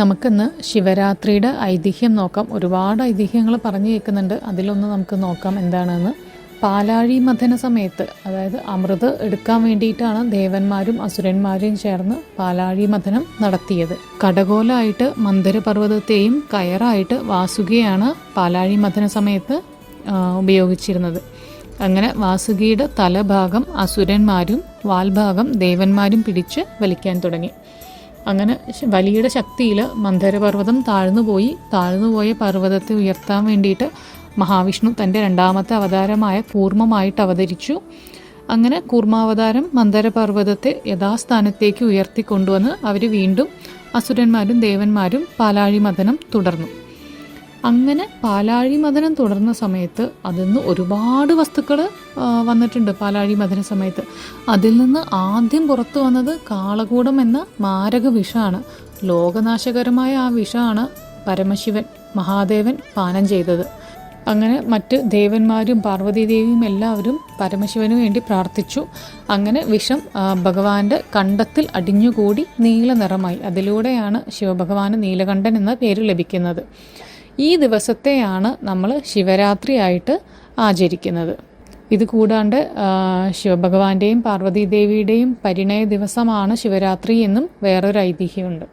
നമുക്കിന്ന് ശിവരാത്രിയുടെ ഐതിഹ്യം നോക്കാം. ഒരുപാട് ഐതിഹ്യങ്ങൾ പറഞ്ഞു കേൾക്കുന്നുണ്ട്. അതിലൊന്ന് നമുക്ക് നോക്കാം എന്താണെന്ന്. പാലാഴി മഥന സമയത്ത്, അതായത് അമൃത് എടുക്കാൻ വേണ്ടിയിട്ടാണ് ദേവന്മാരും അസുരന്മാരും ചേർന്ന് പാലാഴി മഥനം നടത്തിയത്. കടകോലായിട്ട് മന്ദരപർവ്വതത്തെയും കയറായിട്ട് വാസുകിയാണ് പാലാഴി മഥന സമയത്ത് ഉപയോഗിച്ചിരുന്നത്. അങ്ങനെ വാസുകിയുടെ തലഭാഗം അസുരന്മാരും വാൽഭാഗം ദേവന്മാരും പിടിച്ച് വലിക്കാൻ തുടങ്ങി. അങ്ങനെ വലിയുടെ ശക്തിയിൽ മന്ദരപർവ്വതം താഴ്ന്നുപോയ പർവ്വതത്തെ ഉയർത്താൻ വേണ്ടിയിട്ട് മഹാവിഷ്ണു തൻ്റെ രണ്ടാമത്തെ അവതാരമായ കൂർമ്മമായിട്ട് അവതരിച്ചു. അങ്ങനെ കൂർമാവതാരം മന്ദരപർവ്വതത്തെ യഥാസ്ഥാനത്തേക്ക് ഉയർത്തിക്കൊണ്ടുവന്ന് അവർ വീണ്ടും അസുരന്മാരും ദേവന്മാരും പാലാഴി മഥനം തുടർന്നു. അങ്ങനെ പാലാഴി മഥനം തുടർന്ന സമയത്ത് അതിൽ നിന്ന് ഒരുപാട് വസ്തുക്കൾ വന്നിട്ടുണ്ട്. പാലാഴി മഥന സമയത്ത് അതിൽ നിന്ന് ആദ്യം പുറത്തു വന്നത് കാളകൂടം എന്ന മാരക വിഷമാണ്. ലോകനാശകരമായ ആ വിഷമാണ് പരമശിവൻ മഹാദേവൻ പാനം ചെയ്തത്. അങ്ങനെ മറ്റ് ദേവന്മാരും പാർവതീദേവിയും എല്ലാവരും പരമശിവന് വേണ്ടി പ്രാർത്ഥിച്ചു. അങ്ങനെ വിഷം ഭഗവാന്റെ കണ്ടത്തിൽ അടിഞ്ഞുകൂടി നീല നിറമായി. അതിലൂടെയാണ് ശിവഭഗവാന് നീലകണ്ഠൻ എന്ന പേര് ലഭിക്കുന്നത്. ഈ ദിവസത്തെയാണ് നമ്മൾ ശിവരാത്രിയായിട്ട് ആചരിക്കുന്നത്. ഇത് കൂടാണ്ട് ശിവഭഗവാന്റെയും പാർവതീദേവിയുടെയും പരിണയ ദിവസമാണ് ശിവരാത്രി എന്നും വേറൊരു ഐതിഹ്യമുണ്ട്.